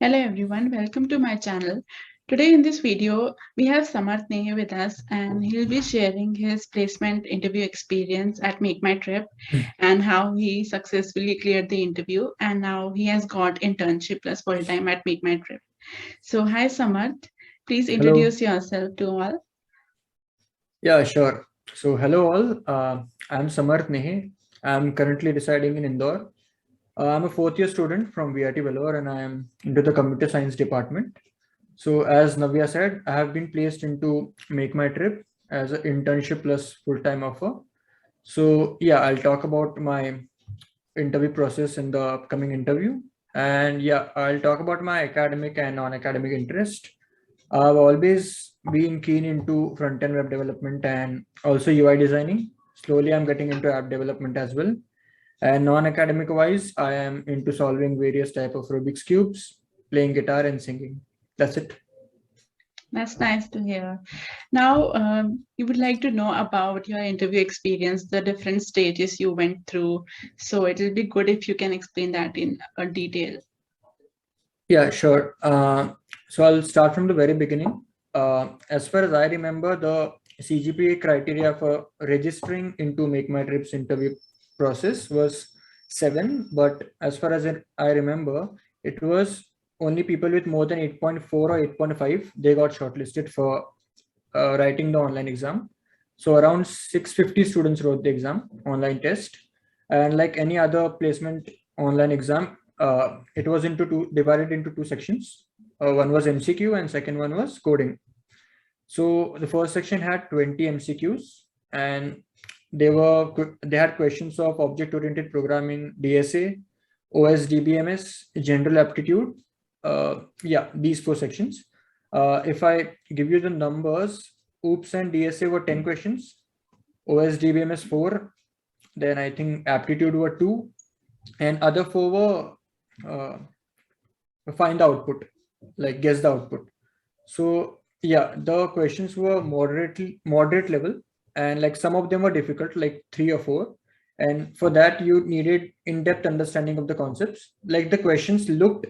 Hello everyone, welcome to my channel. Today in this video, we have Samarth Nehe with us and he'll be sharing his placement interview experience at Make My Trip and how he successfully cleared the interview and now he has got internship plus full-time at Make My Trip. So hi Samarth, please Hello. introduce yourself to all. Yeah, sure. So, hello all. I'm Samarth Nehe. I'm currently residing in Indore. I'm a fourth year student from VIT Vellore and I am into the computer science department. So, as Navya said, I have been placed into Make My Trip as an internship plus full-time offer. So, yeah, I'll talk about my interview process in the upcoming interview. And yeah, I'll talk about my academic and non-academic interest. I've always been keen into front-end web development and also UI designing. Slowly, I'm getting into app development as well. And non-academic wise, I am into solving various type of Rubik's cubes, playing guitar and singing. That's it. That's nice to hear. Now, you would like to know about your interview experience, the different stages you went through. So it will be good if you can explain that in a detail. Yeah, sure. So I'll start from the very beginning. As far as I remember, the CGPA criteria for registering into Make My Trips interview process was 7, but as far as I remember, it was only people with more than 8.4 or 8.5, they got shortlisted for writing the online exam. So around 650 students wrote the exam, online test. And like any other placement online exam, it was divided into two sections. One was MCQ and second one was coding. So the first section had 20 MCQs and they had questions of object-oriented programming, DSA, OS DBMS, general aptitude. Yeah, these four sections. If I give you the numbers, OOPS and DSA were 10 questions, OS DBMS 4, then I think aptitude were 2, and other 4 were find the output, like guess the output. So yeah, the questions were moderate level, and like some of them were difficult, like 3 or 4. And for that, you needed in-depth understanding of the concepts. Like the questions looked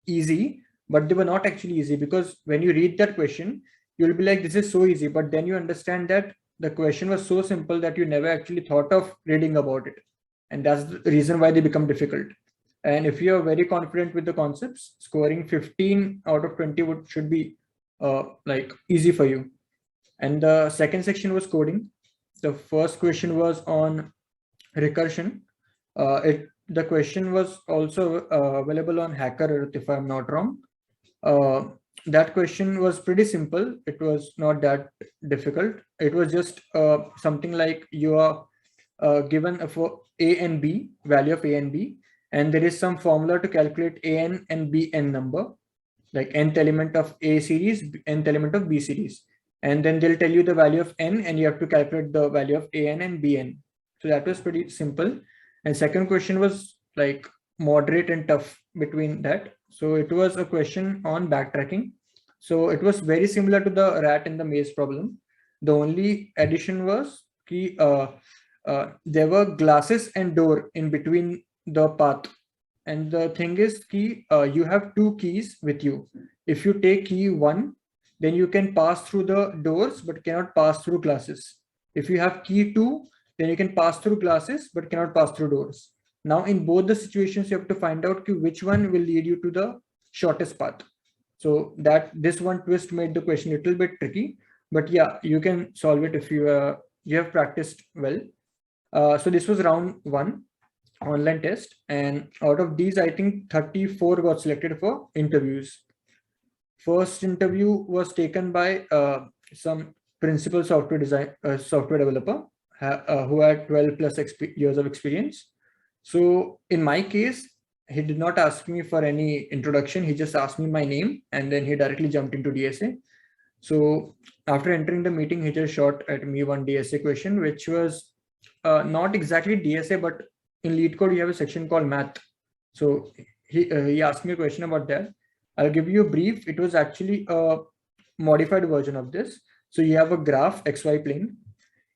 easy, but they were not actually easy, because when you read that question, you'll be like, this is so easy. But then you understand that the question was so simple that you never actually thought of reading about it. And that's the reason why they become difficult. And if you're very confident with the concepts, scoring 15 out of 20 should be like easy for you. And the second section was coding. The first question was on recursion. The question was also available on HackerEarth, if I'm not wrong. That question was pretty simple. It was not that difficult. It was just something like you are given for A and B, value of A and B, and there is some formula to calculate AN and BN number, like nth element of A series, nth element of B series. And then they'll tell you the value of N and you have to calculate the value of AN and BN. So that was pretty simple. And second question was like moderate and tough between that. So it was a question on backtracking. So it was very similar to the rat in the maze problem. The only addition was there were glasses and door in between the path. And the thing is you have two keys with you. If you take key 1, then you can pass through the doors but cannot pass through glasses. If you have key 2, then you can pass through glasses but cannot pass through doors. Now in both the situations, you have to find out which one will lead you to the shortest path. So that this one twist made the question a little bit tricky, but yeah, you can solve it if you have practiced well. So this was round 1 online test, and out of these, I think 34 got selected for interviews. First interview was taken by some principal software developer who had 12 plus years of experience. So in my case, he did not ask me for any introduction. He just asked me my name and then he directly jumped into DSA. So after entering the meeting, he just shot at me one DSA question, which was not exactly DSA, but in lead code, you have a section called math. So he asked me a question about that. I'll give you a brief. It was actually a modified version of this. So you have a graph XY plane.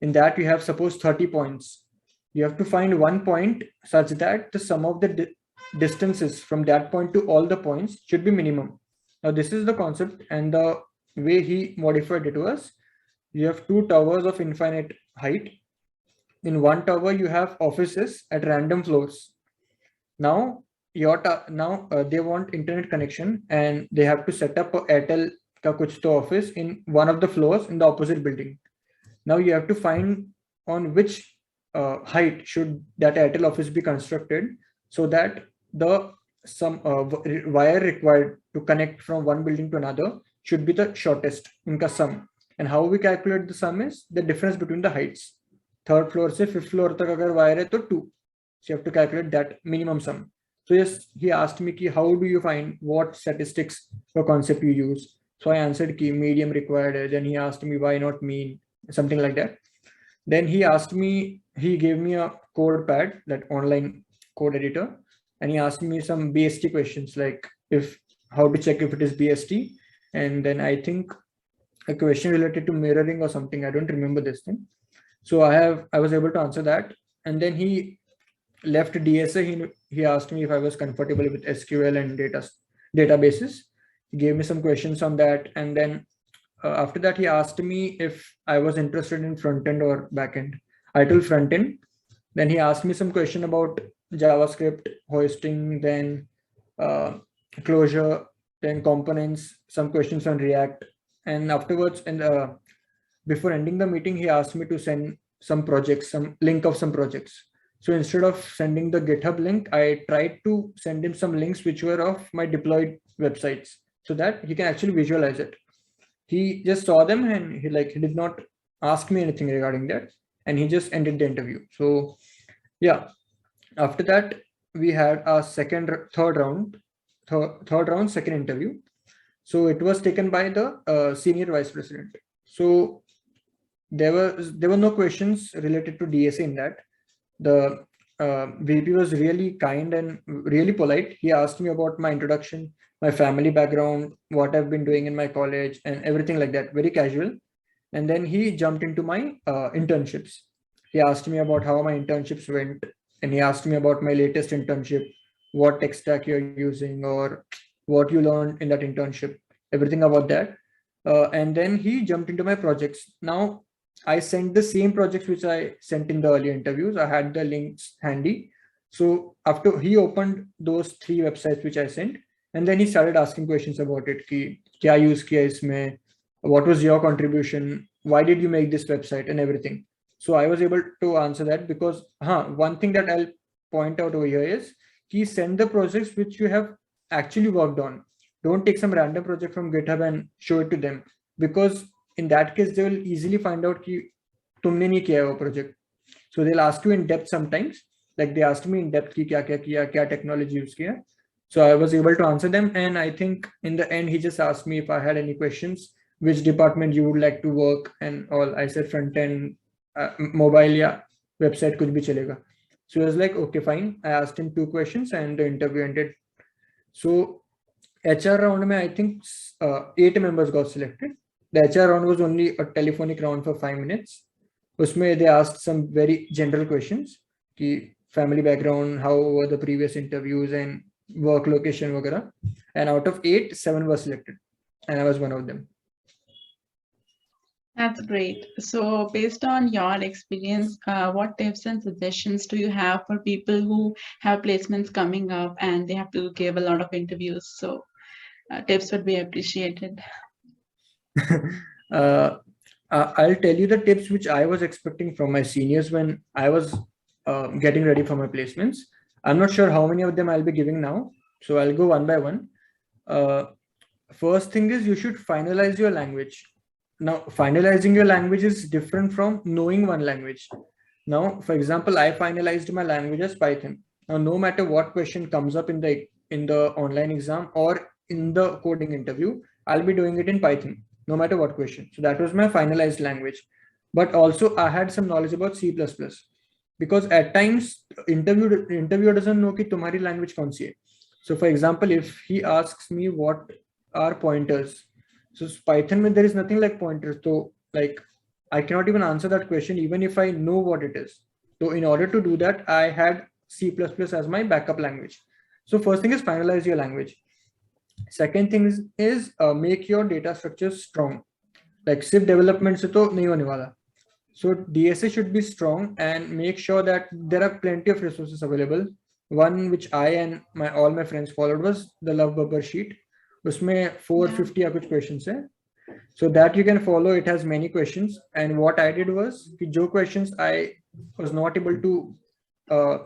In that, you have suppose 30 points. You have to find one point such that the sum of the distances from that point to all the points should be minimum. Now this is the concept, and the way he modified it was, you have two towers of infinite height. In one tower you have offices at random floors. Now they want internet connection, and they have to set up a Airtel ka kuch to office in one of the floors in the opposite building. Now you have to find on which height should that Airtel office be constructed, so that the wire required to connect from one building to another should be the shortest, unka sum. And how we calculate the sum is the difference between the heights. Third floor se fifth floor tak agar wire hai to 2. So you have to calculate that minimum sum. So yes, he asked me ki, how do you find what statistics or concept you use? So I answered ki medium required hai. Then he asked me why not mean, something like that. Then he gave me a code pad, that online code editor, and he asked me some BST questions, like how to check if it is BST, and then I think a question related to mirroring or something. I don't remember this thing. So I was able to answer that. And then he left DSA. He asked me if I was comfortable with SQL and databases. He gave me some questions on that, and then after that he asked me if I was interested in front end or back end. I told front end. Then he asked me some question about JavaScript, hoisting, then closure, then components, some questions on React. And afterwards, and before ending the meeting, he asked me to send some projects, some link of some projects. So instead of sending the GitHub link, I tried to send him some links which were of my deployed websites, so that he can actually visualize it. He just saw them, and he did not ask me anything regarding that, and he just ended the interview. So yeah, after that we had a third round, second interview. So it was taken by the senior vice president. So there were no questions related to DSA in that. The VP was really kind and really polite. He asked me about my introduction, my family background, what I've been doing in my college, and everything like that, very casual. And then he jumped into my internships. He asked me about how my internships went, and he asked me about my latest internship, what tech stack you're using, or what you learned in that internship, everything about that. And then he jumped into my projects. Now I sent the same projects which I sent in the earlier interviews. I had the links handy. So after he opened those 3 websites which I sent, and then he started asking questions about it. Ki, kya use kiya isme? What was your contribution? Why did you make this website and everything? So I was able to answer that, because one thing that I'll point out over here is, send the projects which you have actually worked on. Don't take some random project from GitHub and show it to them, because in that case they will easily find out ki tumne nahi kiya wo project. So they'll ask you in depth sometimes, like they asked me in depth ki kya kiya, kya technology use kiya. So I was able to answer them, and I think in the end he just asked me if I had any questions, which department you would like to work and all. I said front end, mobile, yeah, website kuch bhi chalega. So he was like, okay, fine. I asked him 2 questions and the interview ended. So HR round mein, I think 8 members got selected. The HR round was only a telephonic round for 5 minutes. Usme they asked some very general questions, ki family background, how were the previous interviews, and work location वगैरह. And out of 8, 7 were selected, and I was one of them. That's great. So based on your experience, what tips and suggestions do you have for people who have placements coming up and they have to give a lot of interviews? So tips would be appreciated. I'll tell you the tips which I was expecting from my seniors when I was getting ready for my placements. I'm not sure how many of them I'll be giving now, so I'll go one by one. First thing is, you should finalize your language. Now, finalizing your language is different from knowing one language. Now, for example, I finalized my language as Python. Now, no matter what question comes up in the online exam or in the coding interview, I'll be doing it in Python, no matter what question. So that was my finalized language. But also I had some knowledge about C++, because at times interviewer doesn't know ki tumhari language kaun si hai. So for example, if he asks me what are pointers, so Python mein there is nothing like pointers. So like I cannot even answer that question even if I know what it is. So in order to do that, I had C++ as my backup language. So first thing is finalize your language. Second thing is make your data structures strong. Like SIP development se to nahi hone wala. So DSA should be strong and make sure that there are plenty of resources available. One which I and all my friends followed was the Love Bubber sheet. उसमें 450 या कुछ questions है. So that you can follow. It has many questions. And what I did was कि जो questions I was not able to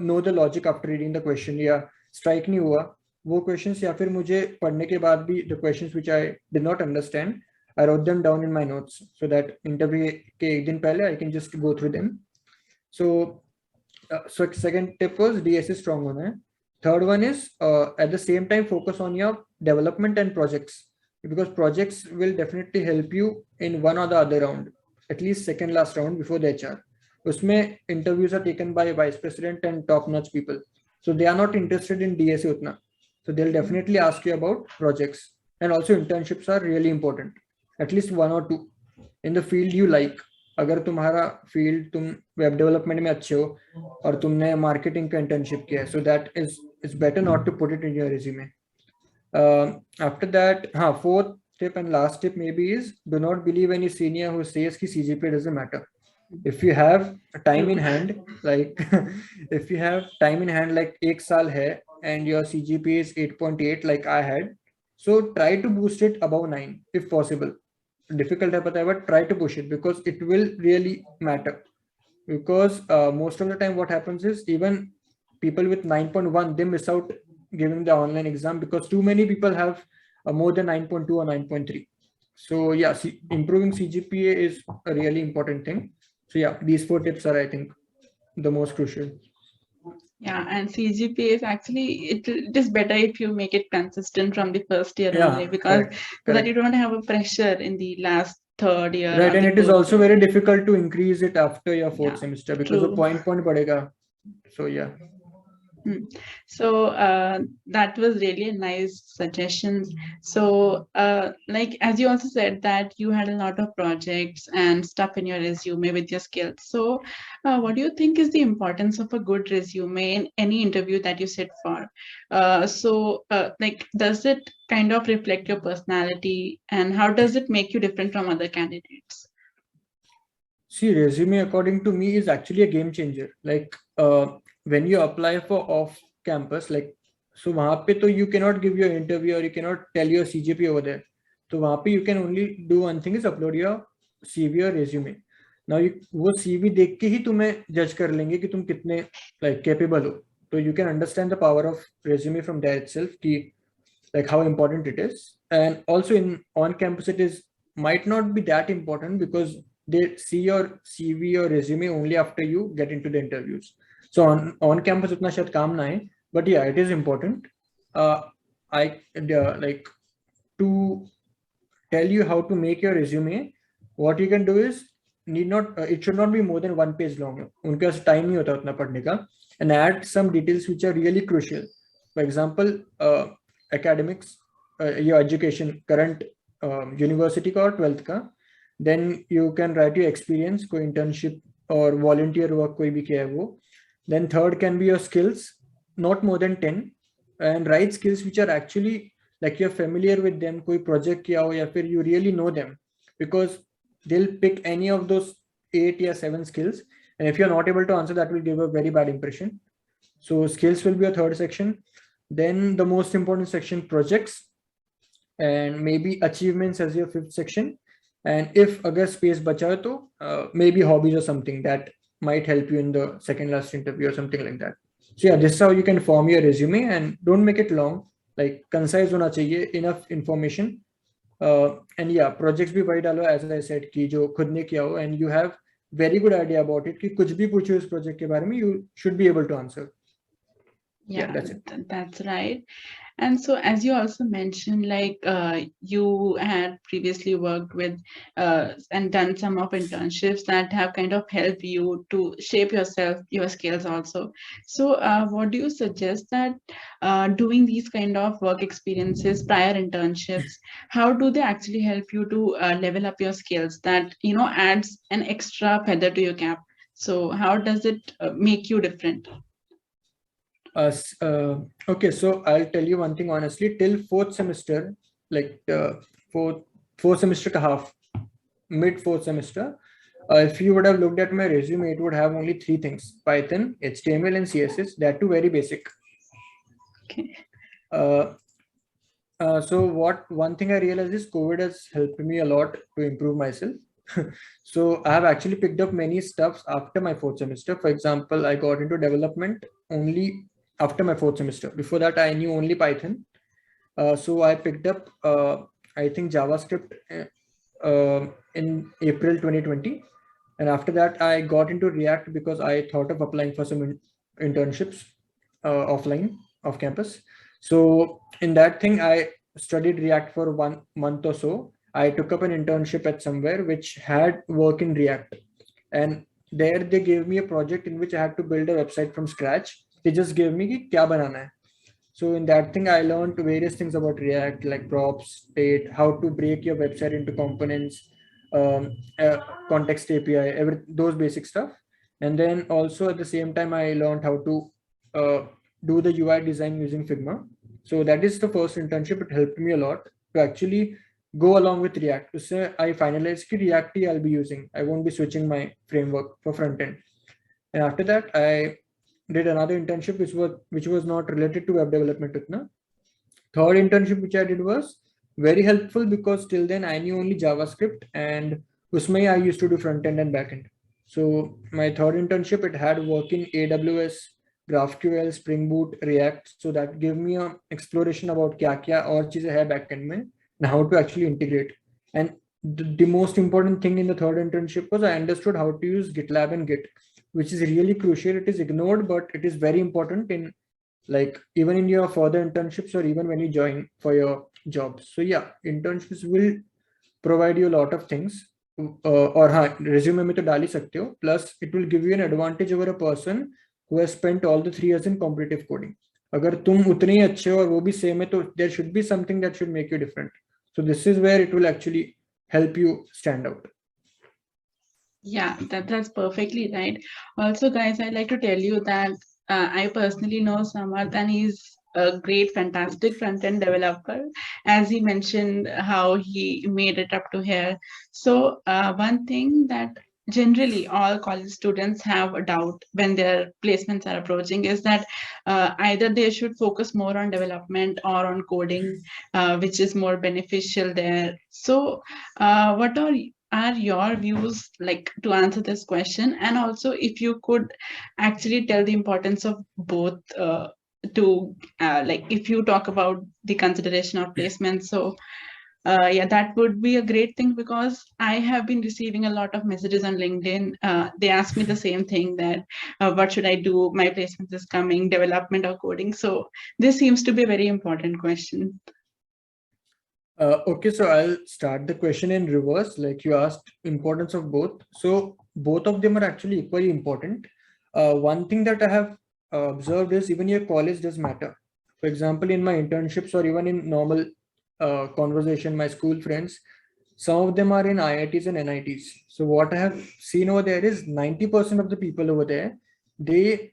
know the logic after reading the question या strike नहीं हुआ, वो questions या फिर मुझे पढ़ने के बाद भी the questions which I did not understand, I wrote them down in my notes so that interview के एक दिन पहले I can just go through them. So second tip was DSA strong होना है. Third one is at the same time focus on your development and projects, because projects will definitely help you in one or the other round, at least second last round before the HR. उसमें interviews are taken by vice president and top notch people, so they are not interested in DSA उतना, so they'll definitely ask you about projects. And also internships are really important, at least one or two in the field you like. अगर तुम्हारा field तुम web development में अच्छे हो और तुमने marketing का इंटर्नशिप किया है, so that is it's better not to put it in your resume. After that, fourth tip and last tip maybe is do not believe any senior who says ki CGPA doesn't matter. If you have time in hand, like if you have time in hand like एक साल है and your CGPA is 8.8 like I had, so try to boost it above 9 if possible. Difficult है पता है, but try to push it because it will really matter. Because most of the time what happens is even people with 9.1 they miss out giving the online exam because too many people have more than 9.2 or 9.3. So yeah, improving CGPA is a really important thing. So yeah, these 4 tips are I think the most crucial. Yeah, and CGPA is actually it is better if you make it consistent from the first year only, because correct. so that you don't have a pressure in the last third year. Right, and it is also very difficult to increase it after your fourth semester because the point padega. So yeah. So that was really a nice suggestions. So like as you also said that you had a lot of projects and stuff in your resume with your skills. So what do you think is the importance of a good resume in any interview that you sit for? Like does it kind of reflect your personality, and how does it make you different from other candidates? See, resume according to me is actually a game changer. Like when you apply for off campus, like so वहाँ पे तो you cannot give your interview or you cannot tell your CGPA over there. तो वहाँ पे you can only do one thing is upload your CV or resume. Now वो CV देख के ही तुम्हें judge कर लेंगे कि तुम कितने like capable हो. So you can understand the power of resume from there itself, कि like how important it is. And also in on campus it is might not be that important because they see your CV or resume only after you get into the interviews. So on campus utna shayad kaam na hai, but yeah, it is important. I like to tell you how to make your resume. What you can do is need not it should not be more than 1 page long. उनके पास time नहीं होता उतना पढ़ने का, and add some details which are really crucial. For example, academics, your education, current university का और 12th का. Then you can write your experience, कोई internship or volunteer work कोई भी किया है वो. Then third can be your skills, not more than 10, and write skills which are actually like you're familiar with them, कोई project किया हो या फिर you really know them, because they'll pick any of those 8 or 7 skills, and if you're not able to answer that will give a very bad impression. So skills will be a third section. Then the most important section, projects, and maybe achievements as your 5th section. And if agar space bacha hai to maybe hobbies or something that might help you in the second last interview or something like that. So yeah, this is how you can form your resume, and don't make it long, like concise hona chahiye, enough information. And yeah, projects bhi wahi dalo as I said ki jo khud ne kiya ho, and you have very good idea about it ki kuch bhi pucho is project ke bare mein, you should be able to answer. Yeah, that's it. That's right. And so as you also mentioned, like you had previously worked with and done some of internships that have kind of helped you to shape yourself, your skills also. So what do you suggest that doing these kind of work experiences, prior internships, how do they actually help you to level up your skills that, you know, adds an extra feather to your cap? So how does it make you different? Okay, so I'll tell you one thing honestly. Till fourth semester, like fourth semester ka half, mid fourth semester, if you would have looked at my resume, it would have only three things: Python, HTML, and CSS. That too very basic. Okay. Uh, so one thing I realized is COVID has helped me a lot to improve myself. So I have actually picked up many stuffs after my fourth semester. For example, I got into development only after my fourth semester. Before that, I knew only Python. So I picked up, I think, JavaScript in April 2020. And after that, I got into React because I thought of applying for some internships offline, off campus. So in that thing, I studied React for 1 month or so. I took up an internship at somewhere which had work in React. And there they gave me a project in which I had to build a website from scratch. They just gave me ki kya banana hai. So in that thing, I learned various things about React, like props, state, how to break your website into components, context API, those basic stuff. And then also at the same time, I learned how to do the UI design using Figma. So that is the first internship. It helped me a lot to actually go along with React. To say I finalized ki React I'll be using. I won't be switching my framework for front end. And after that, I did another internship which was not related to web development. Utna. Third internship which I did was very helpful because till then I knew only JavaScript and usme I used to do front end and back end. So my third internship, it had work in AWS, GraphQL, Spring Boot, React. So that gave me a exploration about kya और चीजें है back end में and how to actually integrate. And the most important thing in the third internship was I understood how to use GitLab and Git, which is really crucial. It is ignored, but it is very important in like even in your further internships or even when you join for your jobs. So yeah, internships will provide you a lot of things. और हाँ resume में तो डाल ही सकते हो. Plus it will give you an advantage over a person who has spent all the 3 years in competitive coding. अगर तुम उतने ही अच्छे हो और वो भी same है तो there should be something that should make you different. So this is where it will actually help you stand out. Yeah, that's perfectly right. Also, guys, I'd like to tell you that I personally know Samarth, and he's a great, fantastic front-end developer. As he mentioned, how he made it up to here. So one thing that generally all college students have a doubt when their placements are approaching is that either they should focus more on development or on coding, which is more beneficial there. So what are your views like to answer this question, and also if you could actually tell the importance of both to like if you talk about the consideration of placement. So yeah, that would be a great thing because I have been receiving a lot of messages on LinkedIn. They ask me the same thing that what should I do, my placement is coming, development or coding. So this seems to be a very important question. Okay, so I'll start the question in reverse. Like you asked, importance of both. So both of them are actually equally important. One thing that I have observed is even your college does matter. For example, in my internships or even in normal conversation, my school friends, some of them are in IITs and NITs. So what I have seen over there is 90% of the people over there, they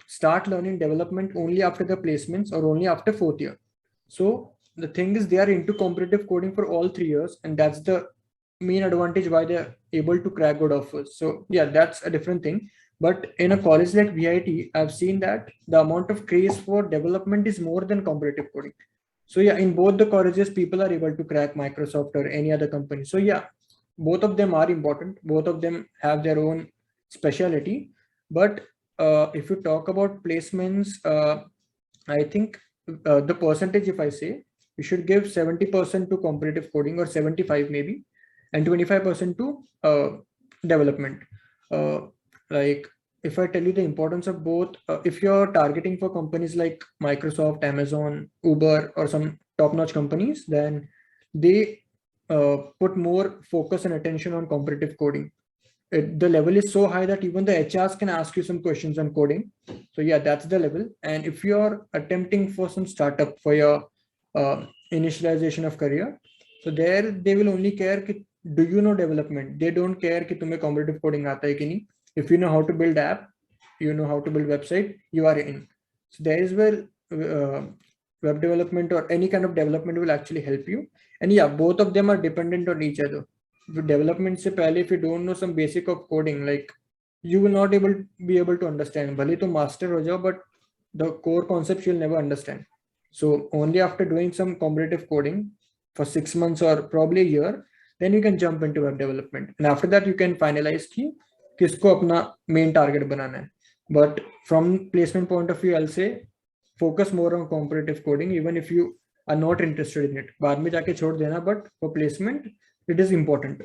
start learning development only after the placements or only after fourth year. So the thing is they are into competitive coding for all 3 years, and that's the main advantage why they're able to crack good offers. So yeah, that's a different thing. But in a college like VIT, I've seen that the amount of craze for development is more than competitive coding. So yeah, in both the colleges, people are able to crack Microsoft or any other company. So yeah, both of them are important. Both of them have their own specialty. But if you talk about placements, I think the percentage, if I say, you should give 70% to competitive coding or 75 maybe, and 25% to development. Like if I tell you the importance of both, if you're targeting for companies like Microsoft, Amazon, Uber, or some top-notch companies, then they put more focus and attention on competitive coding. The level is so high that even the HRs can ask you some questions on coding. So yeah, that's the level. And if you're attempting for some startup for your initialization of career, so there they will only care ki, do you know development? They don't care कि तुम्हें competitive coding आता है कि नहीं. If you know how to build app, you know how to build website, you are in. So there is where web development or any kind of development will actually help you. And yeah, both of them are dependent on each other. With development se pehle, if you don't know some basic of coding, like you will not be able to understand. Bhale to master ho jao, but the core concepts you'll never understand. So only after doing some competitive coding for 6 months or probably a year, then you can jump into web development. And after that, you can finalize ki kisko apna main target banana hai. But from placement point of view, I'll say focus more on competitive coding, even if you are not interested in it. बाद में जाके छोड़ देना, but for placement, it is important.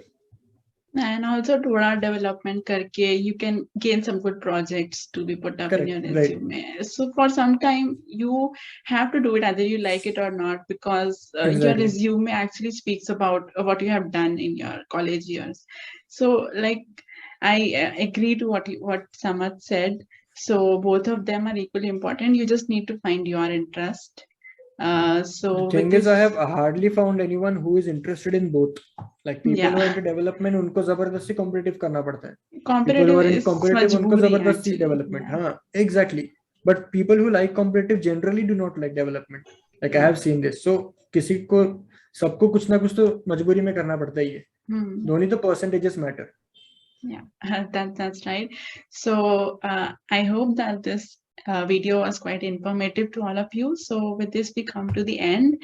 And also thoda development karke you can gain some good projects to be put up Correct, in your right. resume. So for some time you have to do it either you like it or not, because your Exactly. resume actually speaks about what you have done in your college years. So like I agree to what Samarth said. So both of them are equally important. You just need to find your interest. So The with thing is, I this, have hardly found anyone who is interested in both. Like people who are yeah, into development, उनको जबरदस्ती competitive करना पड़ता है. People who competitive are in is competitive, उनको majboori जबरदस्ती actually. development. Yeah. हाँ, exactly. But people who like competitive generally do not like development. Like I have seen this. So किसी को सबको कुछ ना कुछ तो मजबूरी में करना पड़ता ही है. Only the percentages matter. Yeah, that's right. So I hope that this video was quite informative to all of you. So with this, we come to the end.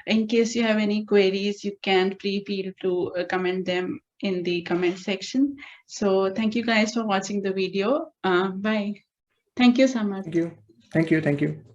In case you have any queries, you can feel to comment them in the comment section. So thank you guys for watching the video. Bye. Thank you, Samarth. Thank you. Thank you. Thank you.